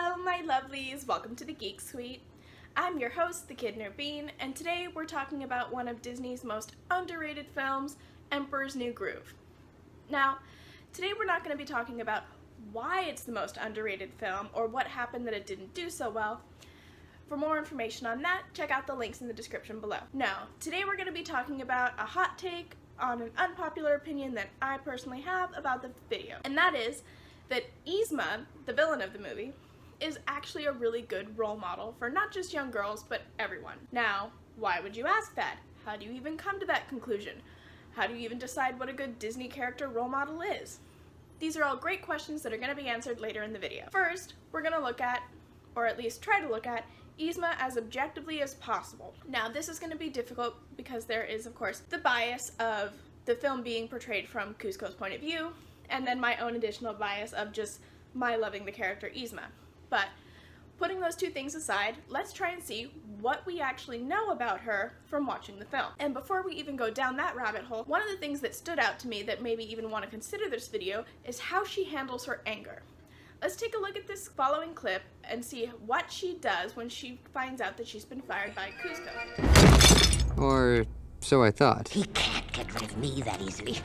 Hello, my lovelies! Welcome to the Geek Suite. I'm your host, the Kid Nerd Bean, and today we're talking about one of Disney's most underrated films, Emperor's New Groove. Now, today we're not going to be talking about why it's the most underrated film or what happened that it didn't do so well. For more information on that, check out the links in the description below. No, today we're going to be talking about a hot take on an unpopular opinion that I personally have about the video, and that is that Yzma, the villain of the movie, is actually a really good role model for not just young girls, but everyone. Now, why would you ask that? How do you even come to that conclusion? How do you even decide what a good Disney character role model is? These are all great questions that are going to be answered later in the video. First, we're going to look at, or at least try to look at, Yzma as objectively as possible. Now, this is going to be difficult because there is, of course, the bias of the film being portrayed from Kuzco's point of view, and then my own additional bias of just my loving the character Yzma. But putting those two things aside, let's try and see what we actually know about her from watching the film. And before we even go down that rabbit hole, one of the things that stood out to me that made me even want to consider this video is how she handles her anger. Let's take a look at this following clip and see what she does when she finds out that she's been fired by Kuzco. Or so I thought. He can't get rid of me that easily.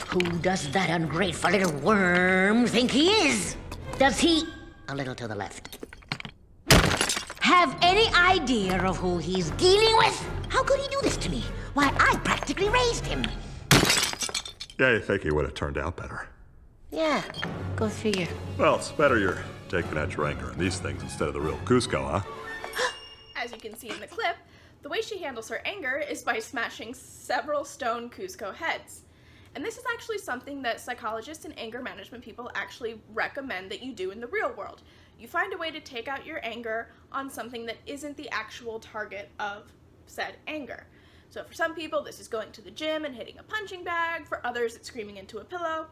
Who does that ungrateful little worm think he is? Does he, a little to the left, have any idea of who he's dealing with? How could he do this to me? Why, I practically raised him. Yeah, you think he would have turned out better. Yeah, go figure. Well, it's better you're taking out your anger on these things instead of the real Kuzco, huh? As you can see in the clip, the way she handles her anger is by smashing several stone Kuzco heads. And this is actually something that psychologists and anger management people actually recommend that you do in the real world. You find a way to take out your anger on something that isn't the actual target of said anger. So for some people, this is going to the gym and hitting a punching bag. For others, it's screaming into a pillow.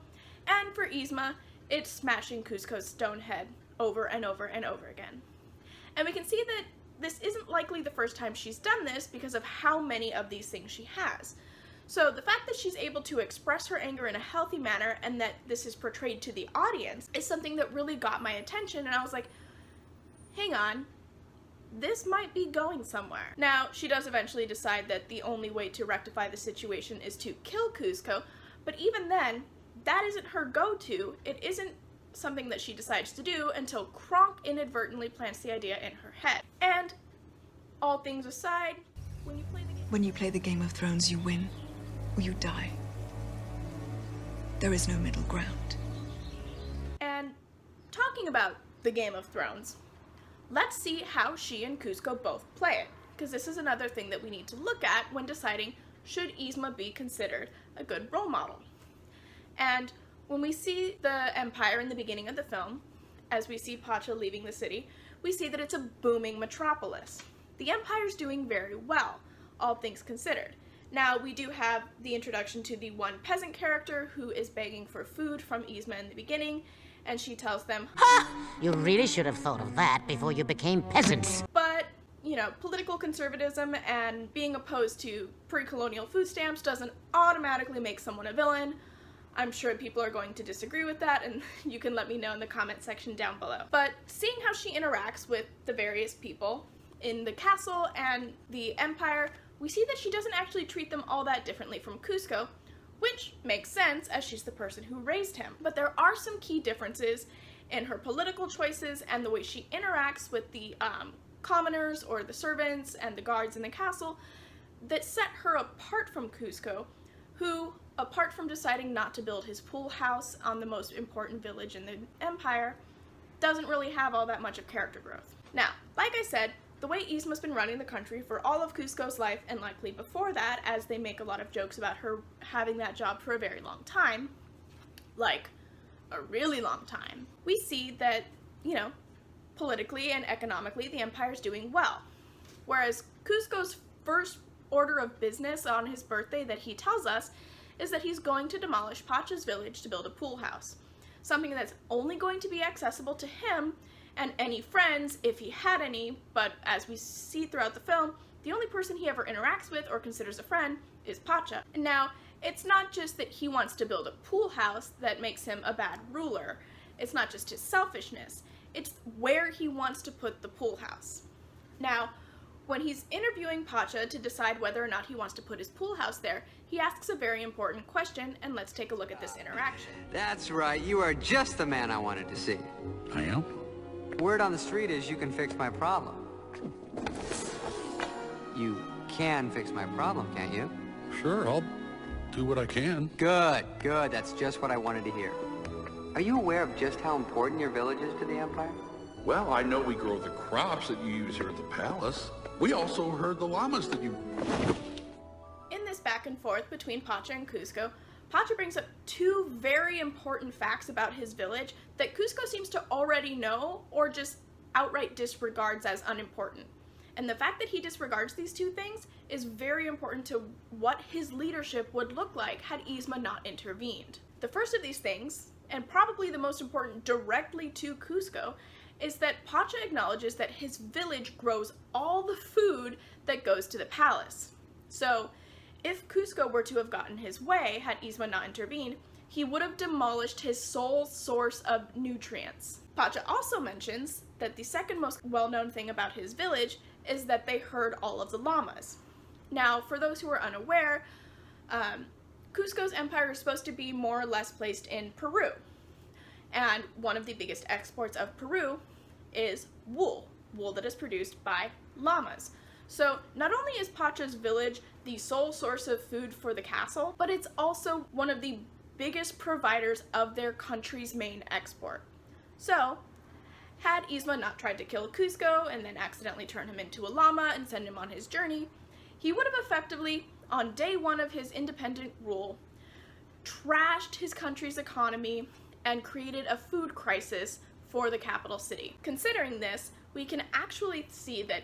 And for Yzma, it's smashing Kuzco's stone head over and over and over again. And we can see that this isn't likely the first time she's done this because of how many of these things she has. So the fact that she's able to express her anger in a healthy manner and that this is portrayed to the audience is something that really got my attention, and I was like, hang on, this might be going somewhere. Now, she does eventually decide that the only way to rectify the situation is to kill Kuzco, but even then, that isn't her go-to. It isn't something that she decides to do until Kronk inadvertently plants the idea in her head. And all things aside, when you play the Game of Thrones, you win or you die. There is no middle ground. And talking about the Game of Thrones, let's see how she and Kuzco both play it, because this is another thing that we need to look at when deciding should Yzma be considered a good role model. And when we see the Empire in the beginning of the film, as we see Pacha leaving the city, we see that it's a booming metropolis. The Empire's doing very well, all things considered. Now, we do have the introduction to the one peasant character who is begging for food from Yzma in the beginning, and she tells them, Ha! You really should have thought of that before you became peasants. But, you know, political conservatism and being opposed to pre-colonial food stamps doesn't automatically make someone a villain. I'm sure people are going to disagree with that, and you can let me know in the comment section down below. But seeing how she interacts with the various people in the castle and the Empire, we see that she doesn't actually treat them all that differently from Kuzco, which makes sense as she's the person who raised him. But there are some key differences in her political choices and the way she interacts with the commoners or the servants and the guards in the castle that set her apart from Kuzco, who, apart from deciding not to build his pool house on the most important village in the Empire, doesn't really have all that much of character growth. Now, like I said, the way Yzma's been running the country for all of Kuzco's life, and likely before that, as they make a lot of jokes about her having that job for a very long time, like a really long time, we see that, you know, politically and economically, the Empire's doing well. Whereas Kuzco's first order of business on his birthday that he tells us is that he's going to demolish Pacha's village to build a pool house. Something that's only going to be accessible to him and any friends, if he had any, but as we see throughout the film, the only person he ever interacts with or considers a friend is Pacha. And now, it's not just that he wants to build a pool house that makes him a bad ruler. It's not just his selfishness. it's where he wants to put the pool house. Now, when he's interviewing Pacha to decide whether or not he wants to put his pool house there, he asks a very important question, and let's take a look at this interaction. That's right, you are just the man I wanted to see. I am? Word on the street is you can fix my problem. You can fix my problem, can't you? Sure, I'll do what I can. Good, good, that's just what I wanted to hear. Are you aware of just how important your village is to the Empire? Well, I know we grow the crops that you use here at the palace. We also herd the llamas that you... In this back and forth between Pacha and Kuzco, Pacha brings up two very important facts about his village that Kuzco seems to already know or just outright disregards as unimportant. And the fact that he disregards these two things is very important to what his leadership would look like had Yzma not intervened. The first of these things, and probably the most important directly to Kuzco, is that Pacha acknowledges that his village grows all the food that goes to the palace. So, if Kuzco were to have gotten his way had Yzma not intervened, he would have demolished his sole source of nutrients. Pacha also mentions that the second most well-known thing about his village is that they herd all of the llamas. Now, for those who are unaware, Kuzco's empire is supposed to be more or less placed in Peru. And one of the biggest exports of Peru is wool that is produced by llamas. So not only is Pacha's village the sole source of food for the castle, but it's also one of the biggest providers of their country's main export. So, had Yzma not tried to kill Kuzco and then accidentally turn him into a llama and send him on his journey, he would have effectively, on day one of his independent rule, trashed his country's economy and created a food crisis for the capital city. Considering this, we can actually see that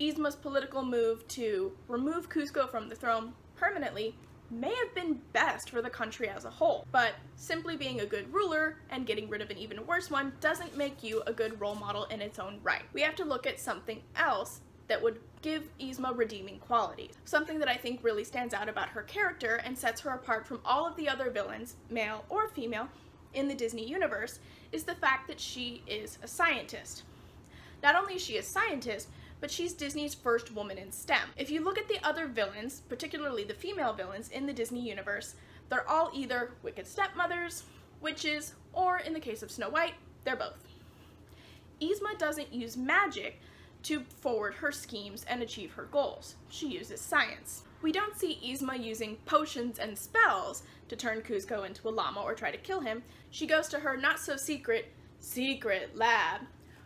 Yzma's political move to remove Kuzco from the throne permanently may have been best for the country as a whole, but simply being a good ruler and getting rid of an even worse one doesn't make you a good role model in its own right. We have to look at something else that would give Yzma redeeming qualities. Something that I think really stands out about her character and sets her apart from all of the other villains, male or female, in the Disney universe is the fact that she is a scientist. Not only is she a scientist, but she's Disney's first woman in STEM. If you look at the other villains, particularly the female villains in the Disney universe, they're all either wicked stepmothers, witches, or in the case of Snow White, they're both. Yzma doesn't use magic to forward her schemes and achieve her goals. She uses science. We don't see Yzma using potions and spells to turn Kuzco into a llama or try to kill him. She goes to her not-so-secret lab,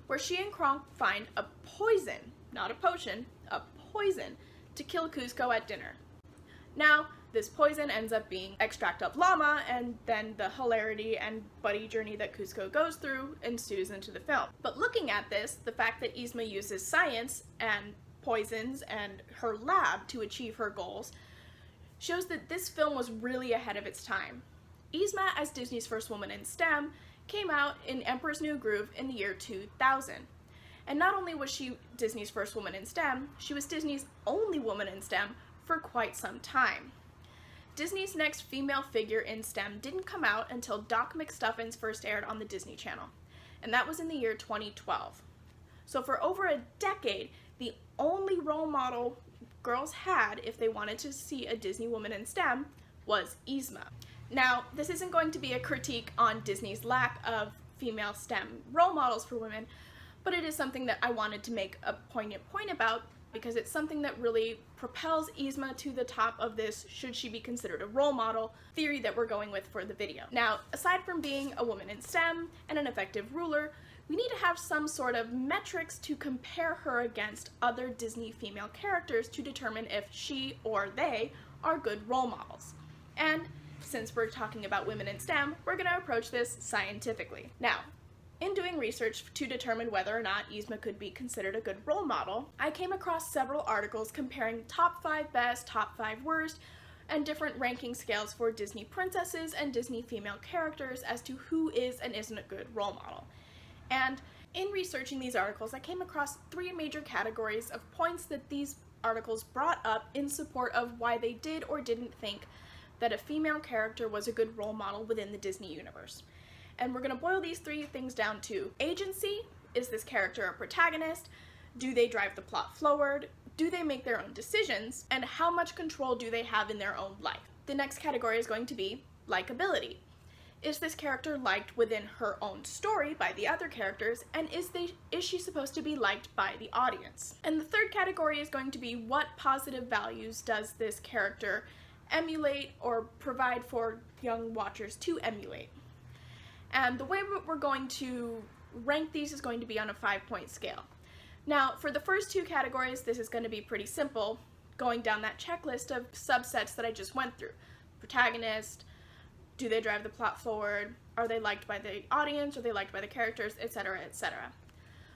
where she and Kronk find a poison, not a potion, a poison, to kill Kuzco at dinner. Now, this poison ends up being extract of llama, and then the hilarity and buddy journey that Kuzco goes through ensues into the film. But looking at this, the fact that Yzma uses science and poisons and her lab to achieve her goals shows that this film was really ahead of its time. Yzma, as Disney's first woman in STEM, came out in Emperor's New Groove in the year 2000. And not only was she Disney's first woman in STEM, she was Disney's only woman in STEM for quite some time. Disney's next female figure in STEM didn't come out until Doc McStuffins first aired on the Disney Channel, and that was in the year 2012. So for over a decade, the only role model girls had if they wanted to see a Disney woman in STEM was Yzma. Now, this isn't going to be a critique on Disney's lack of female STEM role models for women, but it is something that I wanted to make a poignant point about because it's something that really propels Yzma to the top of this should she be considered a role model theory that we're going with for the video. Now, aside from being a woman in STEM and an effective ruler, we need to have some sort of metrics to compare her against other Disney female characters to determine if she or they are good role models. And since we're talking about women in STEM, we're going to approach this scientifically. Now, in doing research to determine whether or not Yzma could be considered a good role model, I came across several articles comparing top 5 best, top 5 worst, and different ranking scales for Disney princesses and Disney female characters as to who is and isn't a good role model. And in researching these articles, I came across 3 major categories of points that these articles brought up in support of why they did or didn't think that a female character was a good role model within the Disney universe. And we're going to boil these 3 things down to agency, Is this character a protagonist? Do they drive the plot forward? Do they make their own decisions? And how much control do they have in their own life? The next category is going to be likability. Is this character liked within her own story by the other characters, and is she supposed to be liked by the audience? And the third category is going to be what positive values does this character emulate or provide for young watchers to emulate? And the way we're going to rank these is going to be on a 5-point scale. Now, for the first two categories, this is going to be pretty simple, going down that checklist of subsets that I just went through. Protagonist, do they drive the plot forward? Are they liked by the audience? Are they liked by the characters? Etc., etc.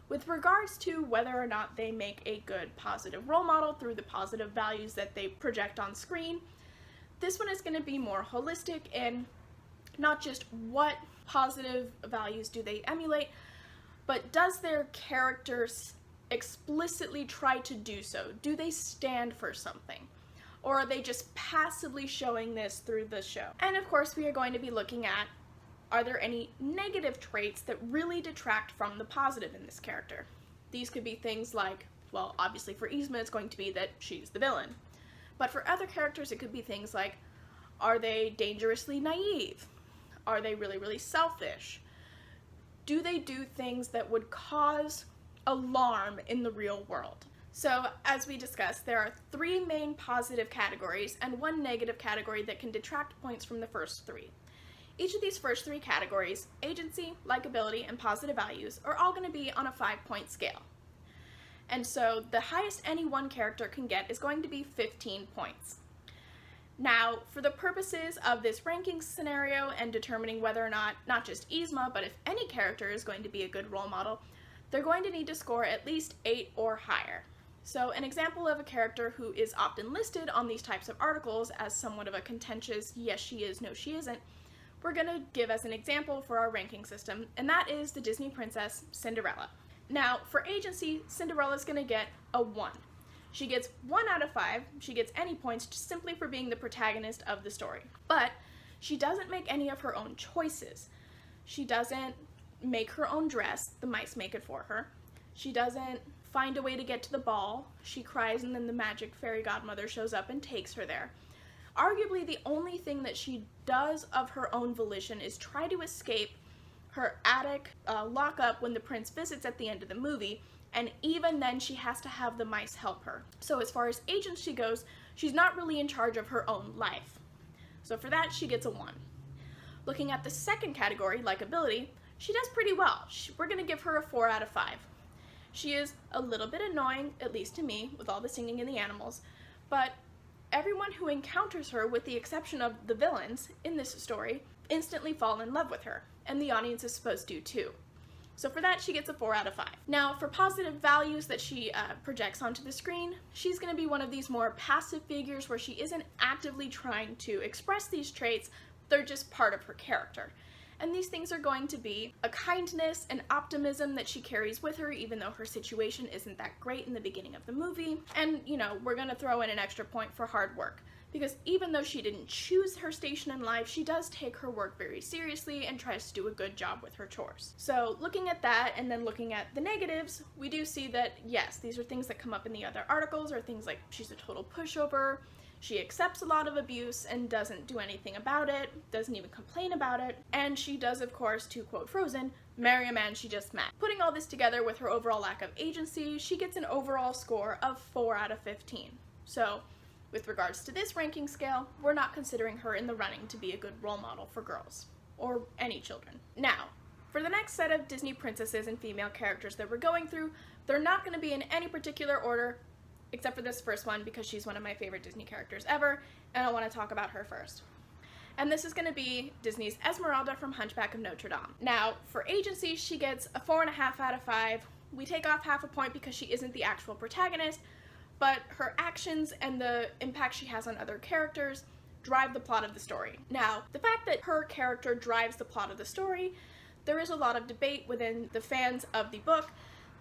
With regards to whether or not they make a good positive role model through the positive values that they project on screen, this one is going to be more holistic in not just what positive values do they emulate, but does their characters explicitly try to do so? Do they stand for something? Or are they just passively showing this through the show? And of course, we are going to be looking at, are there any negative traits that really detract from the positive in this character? These could be things like, well, obviously for Yzma, it's going to be that she's the villain. But for other characters, it could be things like, are they dangerously naive? Are they really, really selfish? Do they do things that would cause alarm in the real world? So, as we discussed, there are 3 main positive categories and 1 negative category that can detract points from the first 3. Each of these first 3 categories, agency, likability, and positive values, are all going to be on a 5-point scale. And so, the highest any one character can get is going to be 15 points. Now, for the purposes of this ranking scenario and determining whether or not just Yzma, but if any character is going to be a good role model, they're going to need to score at least 8 or higher. So an example of a character who is often listed on these types of articles as somewhat of a contentious yes she is, no she isn't, we're going to give as an example for our ranking system, and that is the Disney princess Cinderella. Now, for agency, Cinderella's going to get a 1. She gets 1 out of 5, she gets any points just simply for being the protagonist of the story. But she doesn't make any of her own choices. She doesn't make her own dress, the mice make it for her. She doesn't find a way to get to the ball. She cries and then the magic fairy godmother shows up and takes her there. Arguably the only thing that she does of her own volition is try to escape her attic lockup when the prince visits at the end of the movie, and even then she has to have the mice help her. So as far as agency goes, she's not really in charge of her own life. So for that, she gets a 1. Looking at the second category, likability, she does pretty well. We're going to give her a 4 out of 5. She is a little bit annoying, at least to me, with all the singing and the animals, but everyone who encounters her, with the exception of the villains in this story, instantly fall in love with her, and the audience is supposed to too. So for that, she gets a 4 out of 5. Now, for positive values that she projects onto the screen, she's going to be one of these more passive figures where she isn't actively trying to express these traits, they're just part of her character. And these things are going to be a kindness and optimism that she carries with her, even though her situation isn't that great in the beginning of the movie. And, you know, we're going to throw in an extra point for hard work, because even though she didn't choose her station in life, she does take her work very seriously and tries to do a good job with her chores. So looking at that and then looking at the negatives, we do see that, yes, these are things that come up in the other articles, or things like she's a total pushover, she accepts a lot of abuse and doesn't do anything about it, doesn't even complain about it, and she does, of course, to quote Frozen, marry a man she just met. Putting all this together with her overall lack of agency, she gets an overall score of 4 out of 15. So, with regards to this ranking scale, we're not considering her in the running to be a good role model for girls, or any children. Now, for the next set of Disney princesses and female characters that we're going through, they're not going to be in any particular order, except for this first one because she's one of my favorite Disney characters ever, and I want to talk about her first. And this is going to be Disney's Esmeralda from Hunchback of Notre Dame. Now, for agency, she gets a 4.5 out of 5. We take off half a point because she isn't the actual protagonist, but her actions and the impact she has on other characters drive the plot of the story. Now, the fact that her character drives the plot of the story, there is a lot of debate within the fans of the book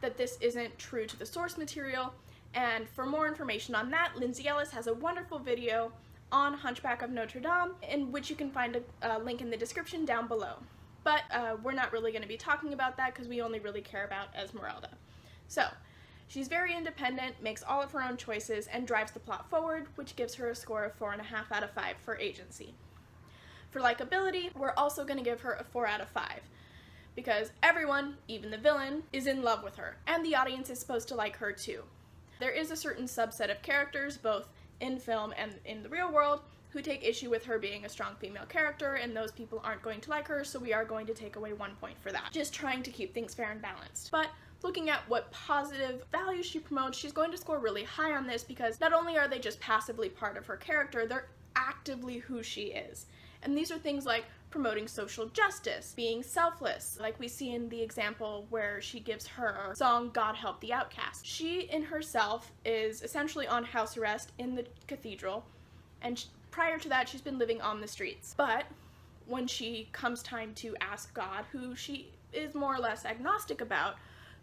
that this isn't true to the source material, and for more information on that, Lindsay Ellis has a wonderful video on Hunchback of Notre Dame, in which you can find a link in the description down below. but we're not really going to be talking about that because we only really care about Esmeralda. So, she's very independent, makes all of her own choices, and drives the plot forward, which gives her a score of 4.5 out of 5 for agency. For likability, we're also going to give her a 4 out of 5, because everyone, even the villain, is in love with her, and the audience is supposed to like her too. There is a certain subset of characters, both in film and in the real world, who take issue with her being a strong female character, and those people aren't going to like her, so we are going to take away 1 point for that. Just trying to keep things fair and balanced. But looking at what positive values she promotes, she's going to score really high on this because not only are they just passively part of her character, they're actively who she is. And these are things like promoting social justice, being selfless, like we see in the example where she gives her song God Help the Outcast. She in herself is essentially on house arrest in the cathedral, and prior to that she's been living on the streets. But when she comes time to ask God, who she is more or less agnostic about,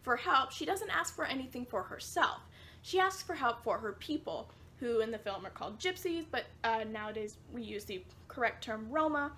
for help, she doesn't ask for anything for herself. She asks for help for her people, who in the film are called gypsies, but nowadays we use the correct term Roma.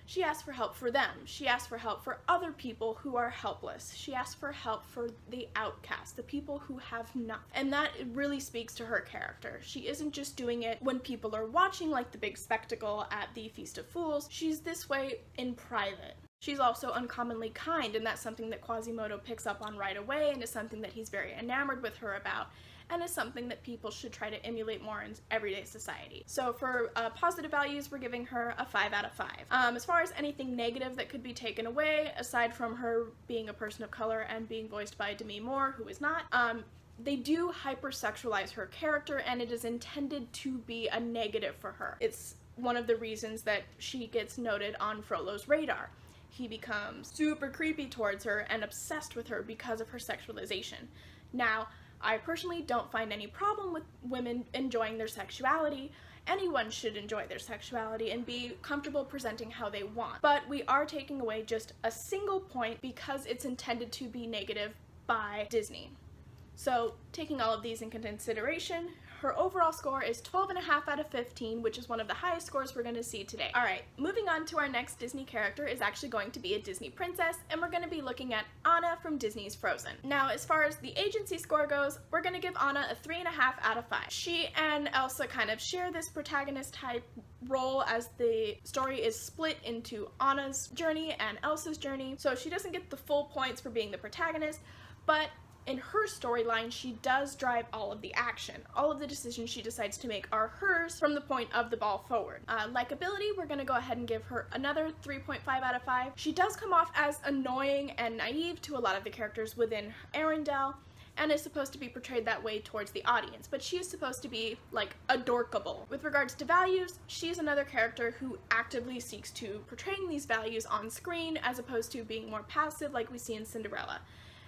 She asks for help for them. She asks for help for other people who are helpless. She asks for help for the outcast, the people who have nothing. And that really speaks to her character. She isn't just doing it when people are watching, like the big spectacle at the Feast of Fools. She's this way in private. She's also uncommonly kind, and that's something that Quasimodo picks up on right away, and is something that he's very enamored with her about, and is something that people should try to emulate more in everyday society. So for positive values, we're giving her a 5 out of 5. As far as anything negative that could be taken away, aside from her being a person of color and being voiced by Demi Moore, who is not, they do hypersexualize her character, and it is intended to be a negative for her. It's one of the reasons that she gets noted on Frollo's radar. He becomes super creepy towards her and obsessed with her because of her sexualization. Now, I personally don't find any problem with women enjoying their sexuality. Anyone should enjoy their sexuality and be comfortable presenting how they want. But we are taking away just a single point because it's intended to be negative by Disney. So, taking all of these into consideration, her overall score is 12.5 out of 15, which is one of the highest scores we're going to see today. Alright, moving on to our next Disney character is actually going to be a Disney princess, and we're going to be looking at Anna from Disney's Frozen. Now, as far as the agency score goes, we're going to give Anna a 3.5 out of 5. She and Elsa kind of share this protagonist type role, as the story is split into Anna's journey and Elsa's journey, so she doesn't get the full points for being the protagonist, but in her storyline, she does drive all of the action. All of the decisions she decides to make are hers from the point of the ball forward. Likability, we're going to go ahead and give her another 3.5 out of 5. She does come off as annoying and naive to a lot of the characters within Arendelle, and is supposed to be portrayed that way towards the audience, but she is supposed to be, like, adorkable. With regards to values, she's another character who actively seeks to portraying these values on screen, as opposed to being more passive like we see in Cinderella.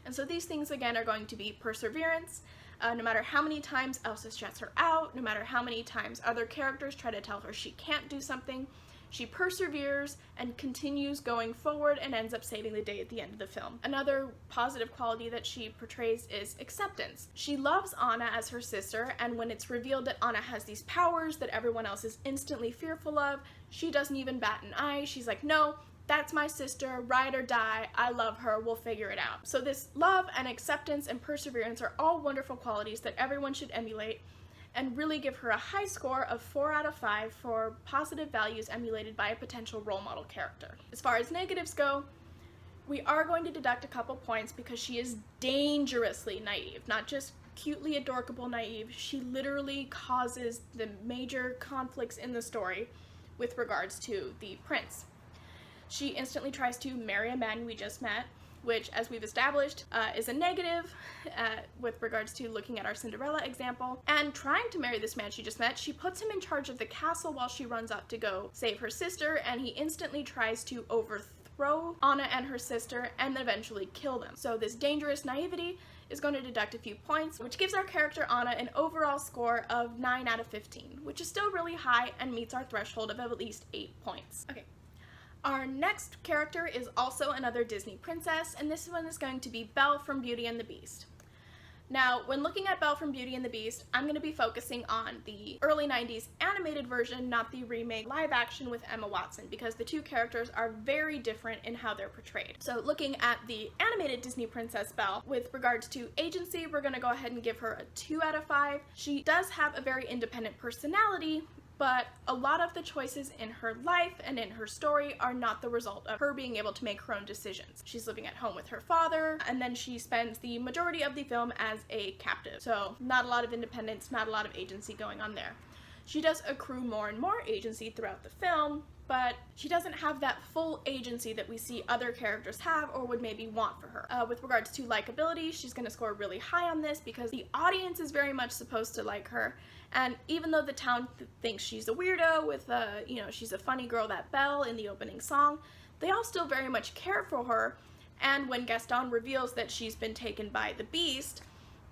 And so these things, again, are going to be perseverance. No matter how many times Elsa shuts her out, no matter how many times other characters try to tell her she can't do something, she perseveres and continues going forward and ends up saving the day at the end of the film. Another positive quality that she portrays is acceptance. She loves Anna as her sister, and when it's revealed that Anna has these powers that everyone else is instantly fearful of, she doesn't even bat an eye. She's like, no, that's my sister, ride or die, I love her, we'll figure it out. So this love and acceptance and perseverance are all wonderful qualities that everyone should emulate, and really give her a high score of 4 out of 5 for positive values emulated by a potential role model character. As far as negatives go, we are going to deduct a couple points because she is dangerously naive, not just cutely adorkable naive. She literally causes the major conflicts in the story with regards to the prince. She instantly tries to marry a man we just met, which, as we've established, is a negative with regards to looking at our Cinderella example. And trying to marry this man she just met, she puts him in charge of the castle while she runs up to go save her sister, and he instantly tries to overthrow Anna and her sister and then eventually kill them. So this dangerous naivety is going to deduct a few points, which gives our character Anna an overall score of 9 out of 15, which is still really high and meets our threshold of at least 8 points. Okay. Our next character is also another Disney princess, and this one is going to be Belle from Beauty and the Beast. Now, when looking at Belle from Beauty and the Beast, I'm going to be focusing on the early 90s animated version, not the remake live action with Emma Watson, because the two characters are very different in how they're portrayed. So looking at the animated Disney Princess Belle, with regards to agency, we're going to go ahead and give her a 2 out of 5. She does have a very independent personality, but a lot of the choices in her life and in her story are not the result of her being able to make her own decisions. She's living at home with her father, and then she spends the majority of the film as a captive. So not a lot of independence, not a lot of agency going on there. She does accrue more and more agency throughout the film, but she doesn't have that full agency that we see other characters have or would maybe want for her. With regards to likability, she's going to score really high on this because the audience is very much supposed to like her. And even though the town thinks she's a weirdo with, she's a funny girl, that Belle in the opening song, they all still very much care for her. And when Gaston reveals that she's been taken by the Beast,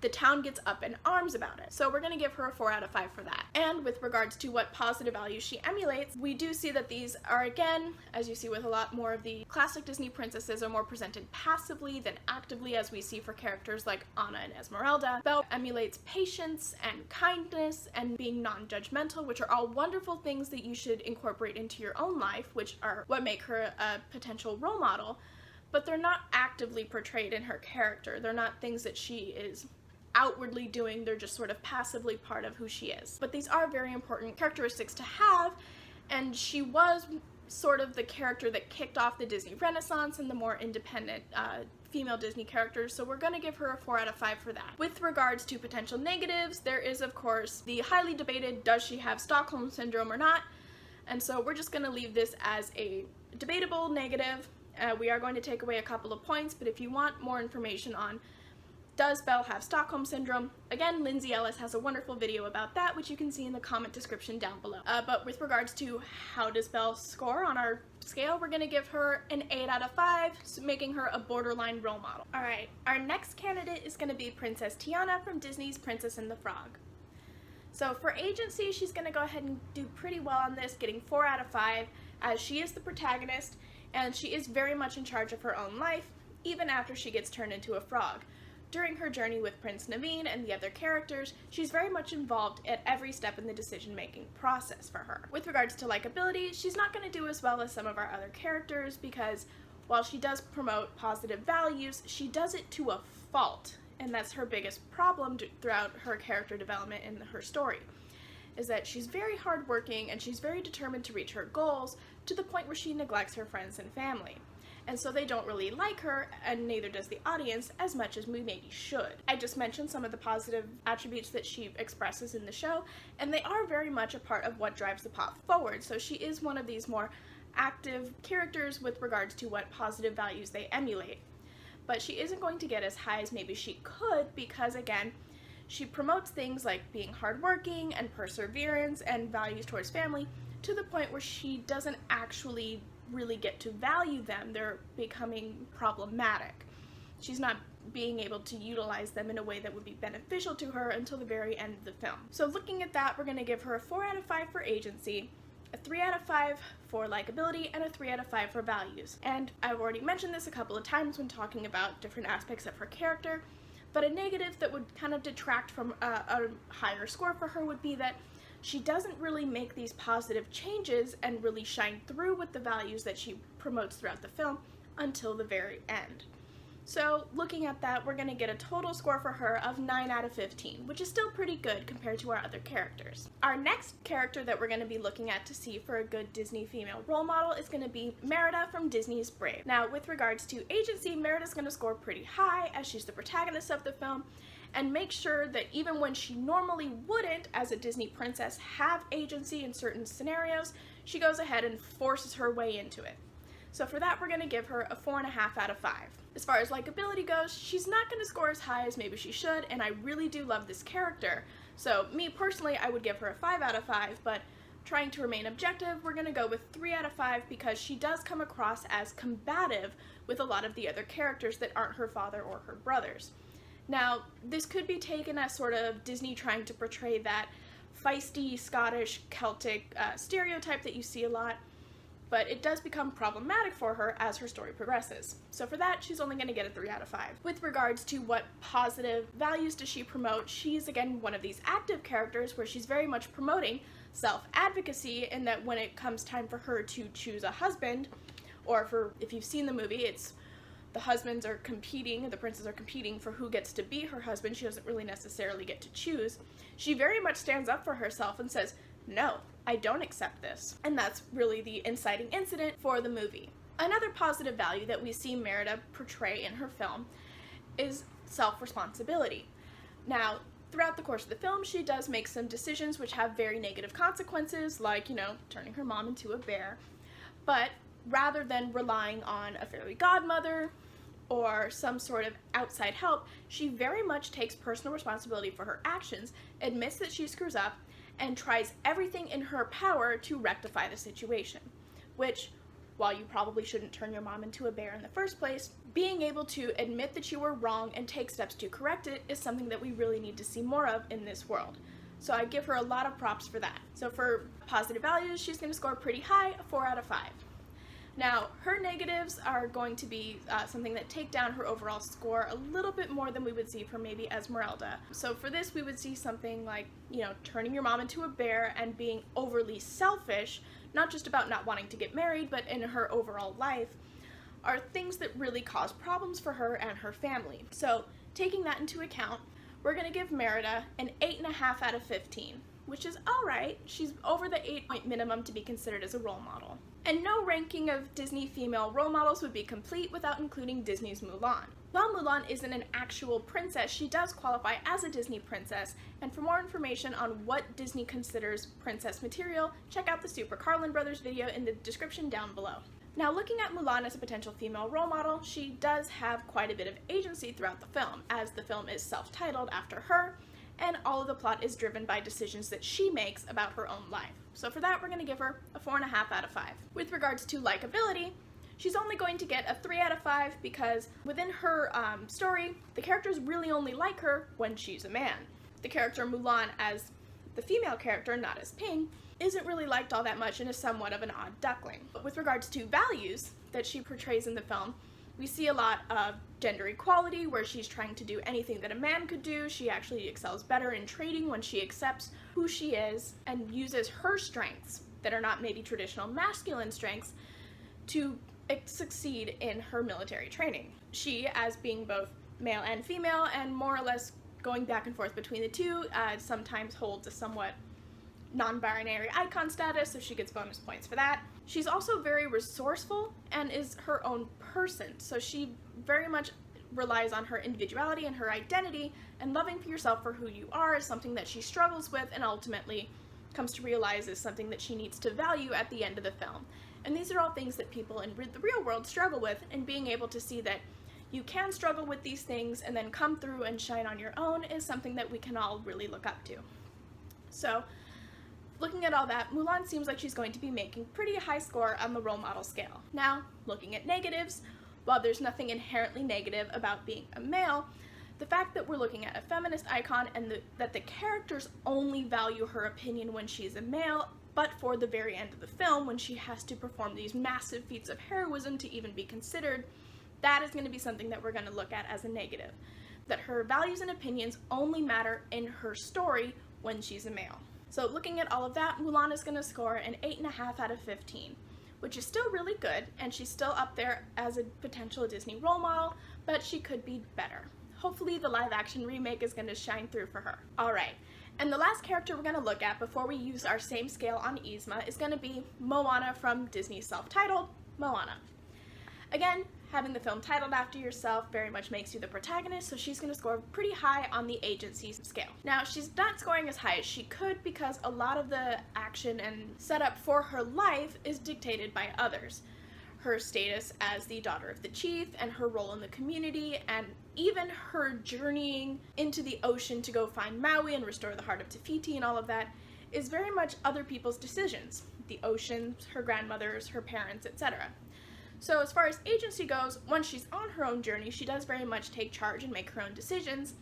the town gets up in arms about it. So we're going to give her a 4 out of 5 for that. And with regards to what positive values she emulates, we do see that these are, again, as you see with a lot more of the classic Disney princesses, are more presented passively than actively, as we see for characters like Anna and Esmeralda. Belle emulates patience and kindness and being non-judgmental, which are all wonderful things that you should incorporate into your own life, which are what make her a potential role model, but they're not actively portrayed in her character. They're not things that she is outwardly doing, they're just sort of passively part of who she is. But these are very important characteristics to have, and she was sort of the character that kicked off the Disney Renaissance and the more independent female Disney characters, so we're going to give her a 4 out of 5 for that. With regards to potential negatives, there is of course the highly debated, does she have Stockholm Syndrome or not? And so we're just going to leave this as a debatable negative. We are going to take away a couple of points, but if you want more information on does Belle have Stockholm Syndrome? Again, Lindsay Ellis has a wonderful video about that, which you can see in the comment description down below. But with regards to how does Belle score on our scale, we're going to give her an 8 out of 5, so making her a borderline role model. Alright, our next candidate is going to be Princess Tiana from Disney's Princess and the Frog. So for agency, she's going to go ahead and do pretty well on this, getting 4 out of 5, as she is the protagonist, and she is very much in charge of her own life, even after she gets turned into a frog. During her journey with Prince Naveen and the other characters, she's very much involved at every step in the decision-making process for her. With regards to likability, she's not going to do as well as some of our other characters because while she does promote positive values, she does it to a fault, and that's her biggest problem throughout her character development in her story, is that she's very hardworking and she's very determined to reach her goals to the point where she neglects her friends and family. And so they don't really like her, and neither does the audience as much as we maybe should. I just mentioned some of the positive attributes that she expresses in the show, and they are very much a part of what drives the plot forward. So she is one of these more active characters with regards to what positive values they emulate. But she isn't going to get as high as maybe she could because, again, she promotes things like being hardworking and perseverance and values towards family to the point where she doesn't actually really get to value them. They're becoming problematic. She's not being able to utilize them in a way that would be beneficial to her until the very end of the film. So looking at that, we're going to give her a 4 out of 5 for agency, a 3 out of 5 for likability, and a 3 out of 5 for values. And I've already mentioned this a couple of times when talking about different aspects of her character, but a negative that would kind of detract from a higher score for her would be that she doesn't really make these positive changes and really shine through with the values that she promotes throughout the film until the very end. So looking at that, we're going to get a total score for her of 9 out of 15, which is still pretty good compared to our other characters. Our next character that we're going to be looking at to see for a good Disney female role model is going to be Merida from Disney's Brave. Now, with regards to agency, Merida's going to score pretty high as she's the protagonist of the film, and make sure that even when she normally wouldn't, as a Disney princess, have agency in certain scenarios, she goes ahead and forces her way into it. So for that, we're going to give her a 4.5 out of 5. As far as likability goes, she's not going to score as high as maybe she should, and I really do love this character. So me personally, I would give her a 5 out of 5, but trying to remain objective, we're going to go with 3 out of 5 because she does come across as combative with a lot of the other characters that aren't her father or her brothers. Now, this could be taken as sort of Disney trying to portray that feisty, Scottish, Celtic stereotype that you see a lot, but it does become problematic for her as her story progresses. So for that, she's only going to get a 3 out of 5. With regards to what positive values does she promote, she's again one of these active characters where she's very much promoting self-advocacy, in that when it comes time for her to choose a husband, or for, if you've seen the movie, it's the husbands are competing, the princes are competing for who gets to be her husband. She doesn't really necessarily get to choose. She very much stands up for herself and says, no, I don't accept this. And that's really the inciting incident for the movie. Another positive value that we see Merida portray in her film is self-responsibility. Now, throughout the course of the film, she does make some decisions which have very negative consequences, like, turning her mom into a bear. But rather than relying on a fairy godmother or some sort of outside help, she very much takes personal responsibility for her actions, admits that she screws up, and tries everything in her power to rectify the situation. Which, while you probably shouldn't turn your mom into a bear in the first place, being able to admit that you were wrong and take steps to correct it is something that we really need to see more of in this world. So I give her a lot of props for that. So for positive values, she's going to score pretty high, a 4 out of 5. Now, her negatives are going to be something that take down her overall score a little bit more than we would see for maybe Esmeralda. So for this, we would see something like, turning your mom into a bear and being overly selfish, not just about not wanting to get married, but in her overall life, are things that really cause problems for her and her family. So taking that into account, we're going to give Merida an 8.5 out of 15, which is alright. She's over the 8-point minimum to be considered as a role model. And no ranking of Disney female role models would be complete without including Disney's Mulan. While Mulan isn't an actual princess, she does qualify as a Disney princess, and for more information on what Disney considers princess material, check out the Super Carlin Brothers video in the description down below. Now, looking at Mulan as a potential female role model, she does have quite a bit of agency throughout the film, as the film is self-titled after her, and all of the plot is driven by decisions that she makes about her own life. So for that, we're going to give her a 4.5 out of 5. With regards to likability, she's only going to get a 3 out of 5 because within her story, the characters really only like her when she's a man. The character Mulan, as the female character, not as Ping, isn't really liked all that much and is somewhat of an odd duckling. But with regards to values that she portrays in the film, we see a lot of gender equality, where she's trying to do anything that a man could do. She actually excels better in trading when she accepts who she is and uses her strengths that are not maybe traditional masculine strengths to succeed in her military training. She, as being both male and female and more or less going back and forth between the two, sometimes holds a somewhat non-binary icon status, so she gets bonus points for that. She's also very resourceful and is her own person, so she very much relies on her individuality and her identity, and loving for yourself for who you are is something that she struggles with and ultimately comes to realize is something that she needs to value at the end of the film. And these are all things that people in the real world struggle with, and being able to see that you can struggle with these things and then come through and shine on your own is something that we can all really look up to. So, looking at all that, Mulan seems like she's going to be making pretty high score on the role model scale. Now, looking at negatives, while there's nothing inherently negative about being a male, the fact that we're looking at a feminist icon and that the characters only value her opinion when she's a male, but for the very end of the film, when she has to perform these massive feats of heroism to even be considered, that is going to be something that we're going to look at as a negative. That her values and opinions only matter in her story when she's a male. So looking at all of that, Mulan is going to score an 8.5 out of 15, which is still really good, and she's still up there as a potential Disney role model, but she could be better. Hopefully the live-action remake is going to shine through for her. Alright, and the last character we're going to look at before we use our same scale on Yzma is going to be Moana from Disney's self-titled Moana. Again, having the film titled after yourself very much makes you the protagonist, so she's going to score pretty high on the agency scale. Now, she's not scoring as high as she could because a lot of the action and setup for her life is dictated by others. Her status as the daughter of the chief and her role in the community, and even her journeying into the ocean to go find Maui and restore the heart of Te Fiti and all of that is very much other people's decisions. The ocean, her grandmothers, her parents, etc. So as far as agency goes, once she's on her own journey, she does very much take charge and make her own decisions,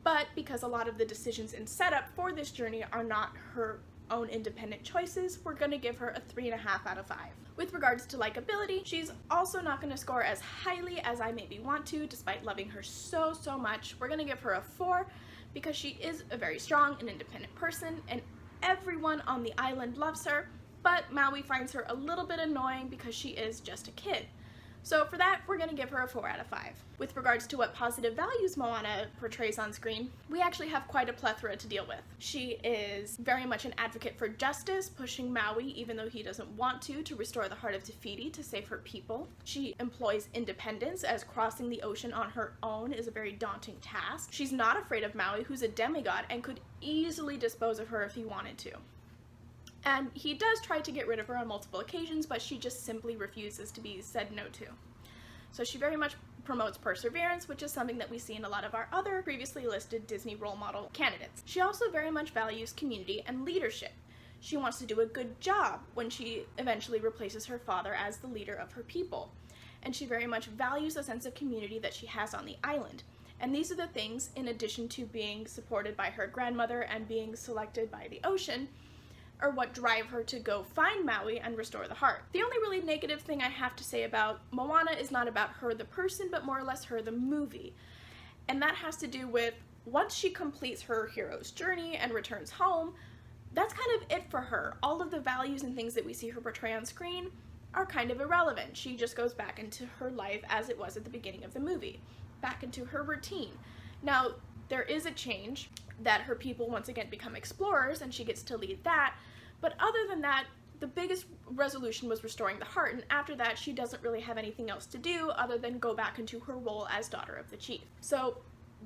but because a lot of the decisions in setup for this journey are not her own independent choices, we're gonna give her a 3.5 out of 5. With regards to likability, she's also not gonna score as highly as I maybe want to, despite loving her so much. We're gonna give her a 4 because she is a very strong and independent person, and everyone on the island loves her, but Maui finds her a little bit annoying because she is just a kid. So for that, we're gonna give her a 4 out of 5. With regards to what positive values Moana portrays on screen, we actually have quite a plethora to deal with. She is very much an advocate for justice, pushing Maui, even though he doesn't want to restore the heart of Te Fiti to save her people. She employs independence, as crossing the ocean on her own is a very daunting task. She's not afraid of Maui, who's a demigod, and could easily dispose of her if he wanted to. And he does try to get rid of her on multiple occasions, but she just simply refuses to be said no to. So she very much promotes perseverance, which is something that we see in a lot of our other previously listed Disney role model candidates. She also very much values community and leadership. She wants to do a good job when she eventually replaces her father as the leader of her people. And she very much values the sense of community that she has on the island. And these are the things, in addition to being supported by her grandmother and being selected by the ocean, or what drive her to go find Maui and restore the heart. The only really negative thing I have to say about Moana is not about her the person, but more or less her the movie. And that has to do with, once she completes her hero's journey and returns home, that's kind of it for her. All of the values and things that we see her portray on screen are kind of irrelevant. She just goes back into her life as it was at the beginning of the movie, back into her routine. Now, there is a change that her people once again become explorers and she gets to lead that. But other than that, the biggest resolution was restoring the heart, and after that she doesn't really have anything else to do other than go back into her role as daughter of the chief. So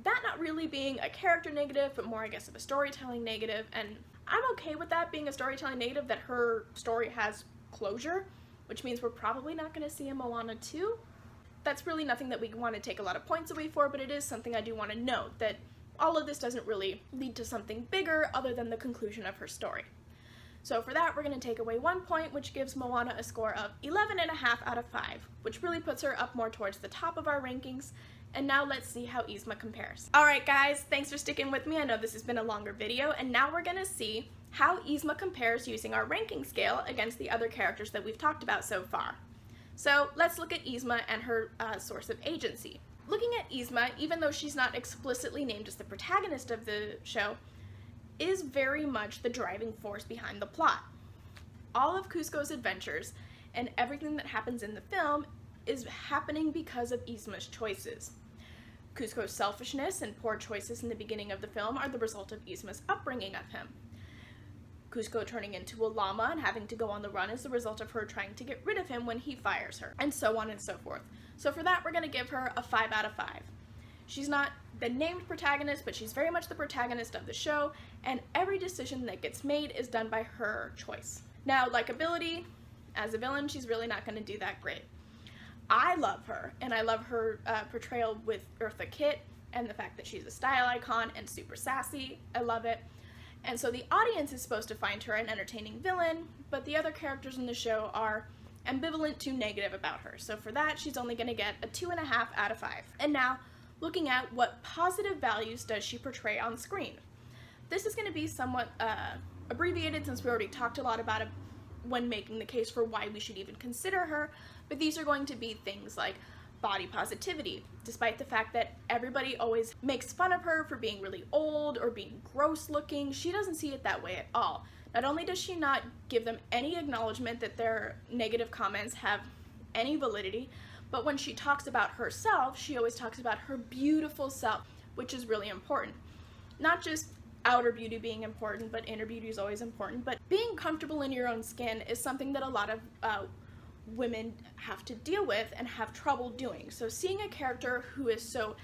that not really being a character negative, but more I guess of a storytelling negative, and I'm okay with that being a storytelling negative, that her story has closure, which means we're probably not going to see a Moana 2. That's really nothing that we want to take a lot of points away for, but it is something I do want to note, that all of this doesn't really lead to something bigger other than the conclusion of her story. So for that, we're going to take away 1 point, which gives Moana a score of 11.5 out of 5, which really puts her up more towards the top of our rankings. And now let's see how Yzma compares. Alright guys, thanks for sticking with me. I know this has been a longer video, and now we're going to see how Yzma compares using our ranking scale against the other characters that we've talked about so far. So let's look at Yzma and her source of agency. Looking at Yzma, even though she's not explicitly named as the protagonist of the show, is very much the driving force behind the plot. All of Kuzco's adventures and everything that happens in the film is happening because of Yzma's choices. Kuzco's selfishness and poor choices in the beginning of the film are the result of Yzma's upbringing of him. Kuzco turning into a llama and having to go on the run is the result of her trying to get rid of him when he fires her, and so on and so forth. So for that, we're going to give her a 5 out of 5. She's not the named protagonist, but she's very much the protagonist of the show, and every decision that gets made is done by her choice. Now, likability, as a villain, she's really not going to do that great. I love her, and I love her portrayal with Eartha Kitt, and the fact that she's a style icon and super sassy. I love it. And so the audience is supposed to find her an entertaining villain, but the other characters in the show are ambivalent to negative about her. So for that, she's only going to get a 2.5 out of 5. And now, looking at what positive values does she portray on screen. This is going to be somewhat abbreviated since we already talked a lot about it when making the case for why we should even consider her, but these are going to be things like body positivity. Despite the fact that everybody always makes fun of her for being really old or being gross looking, she doesn't see it that way at all. Not only does she not give them any acknowledgement that their negative comments have any validity, but when she talks about herself, she always talks about her beautiful self, which is really important. Not just outer beauty being important, but inner beauty is always important. But being comfortable in your own skin is something that a lot of women have to deal with and have trouble doing. So seeing a character who is so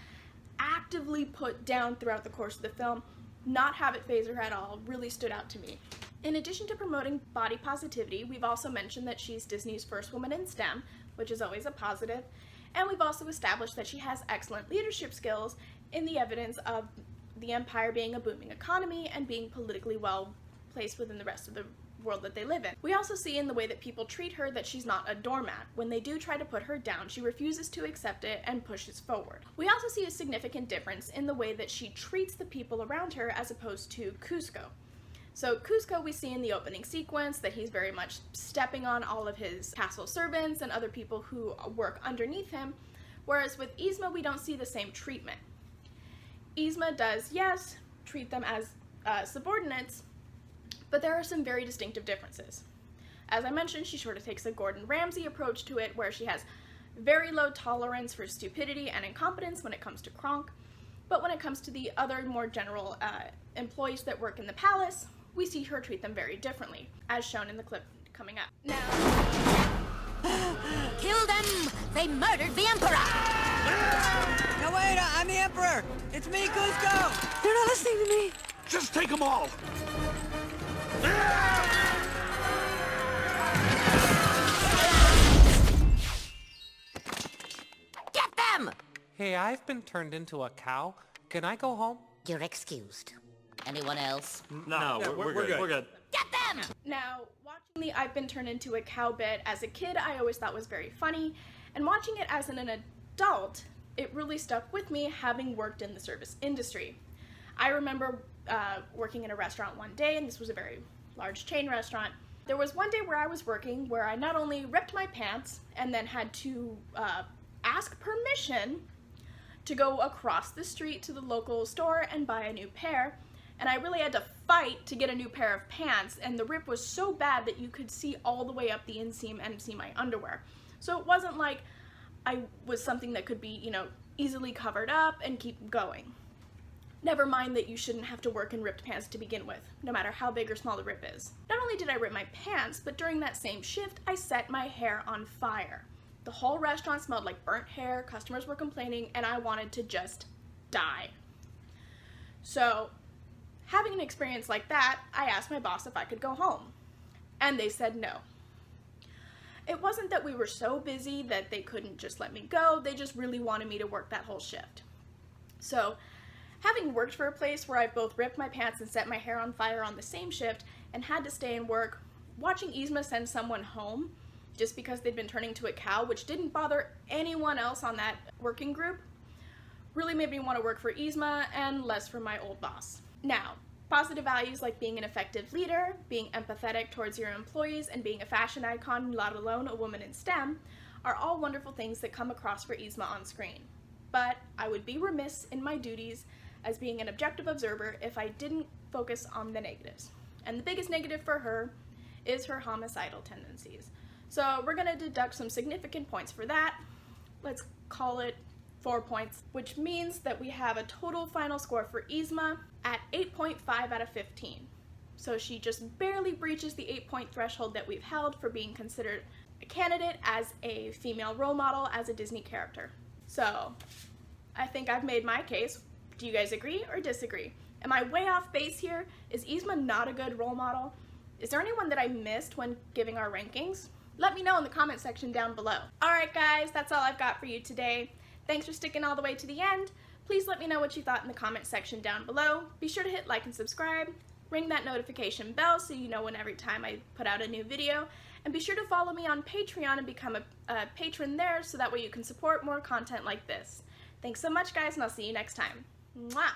actively put down throughout the course of the film, not have it phase her at all, really stood out to me. In addition to promoting body positivity, we've also mentioned that she's Disney's first woman in STEM, which is always a positive, and we've also established that she has excellent leadership skills in the evidence of the empire being a booming economy and being politically well placed within the rest of the world that they live in. We also see in the way that people treat her that she's not a doormat. When they do try to put her down, she refuses to accept it and pushes forward. We also see a significant difference in the way that she treats the people around her as opposed to Kuzco. So Kuzco we see in the opening sequence that he's very much stepping on all of his castle servants and other people who work underneath him, whereas with Yzma we don't see the same treatment. Yzma does, yes, treat them as subordinates, but there are some very distinctive differences. As I mentioned, she sort of takes a Gordon Ramsay approach to it, where she has very low tolerance for stupidity and incompetence when it comes to Kronk, but when it comes to the other more general employees that work in the palace, we see her treat them very differently, as shown in the clip coming up. Now, Kill them! They murdered the Emperor! No, wait, I'm the Emperor! It's me, Kuzco! You're not listening to me! Just take them all! Get them! Hey, I've been turned into a cow. Can I go home? You're excused. Anyone else? No, we're good. We're good. Get them! Now, watching the I've been turned into a cow bit as a kid, I always thought was very funny, and watching it as an adult, it really stuck with me, having worked in the service industry. I remember working in a restaurant one day, and this was a very large chain restaurant. There was one day where I was working where I not only ripped my pants and then had to ask permission to go across the street to the local store and buy a new pair, and I really had to fight to get a new pair of pants, and the rip was so bad that you could see all the way up the inseam and see my underwear. So it wasn't like I was something that could be, you know, easily covered up and keep going. Never mind that you shouldn't have to work in ripped pants to begin with, no matter how big or small the rip is. Not only did I rip my pants, but during that same shift, I set my hair on fire. The whole restaurant smelled like burnt hair, customers were complaining, and I wanted to just die. So, having an experience like that, I asked my boss if I could go home, and they said no. It wasn't that we were so busy that they couldn't just let me go, they just really wanted me to work that whole shift. So, having worked for a place where I both ripped my pants and set my hair on fire on the same shift and had to stay and work, watching Yzma send someone home just because they'd been turning to a cow, which didn't bother anyone else on that working group, really made me want to work for Yzma and less for my old boss. Now, positive values like being an effective leader, being empathetic towards your employees, and being a fashion icon, let alone a woman in STEM, are all wonderful things that come across for Yzma on screen. But I would be remiss in my duties as being an objective observer if I didn't focus on the negatives. And the biggest negative for her is her homicidal tendencies. So we're gonna deduct some significant points for that. Let's call it 4 points, which means that we have a total final score for Yzma at 8.5 out of 15. So she just barely breaches the 8-point threshold that we've held for being considered a candidate as a female role model as a Disney character. So I think I've made my case. Do you guys agree or disagree? Am I way off base here? Is Yzma not a good role model? Is there anyone that I missed when giving our rankings? Let me know in the comment section down below. Alright guys, that's all I've got for you today. Thanks for sticking all the way to the end. Please let me know what you thought in the comment section down below. Be sure to hit like and subscribe. Ring that notification bell so you know when every time I put out a new video. And be sure to follow me on Patreon and become a patron there so that way you can support more content like this. Thanks so much guys, and I'll see you next time. Mwah!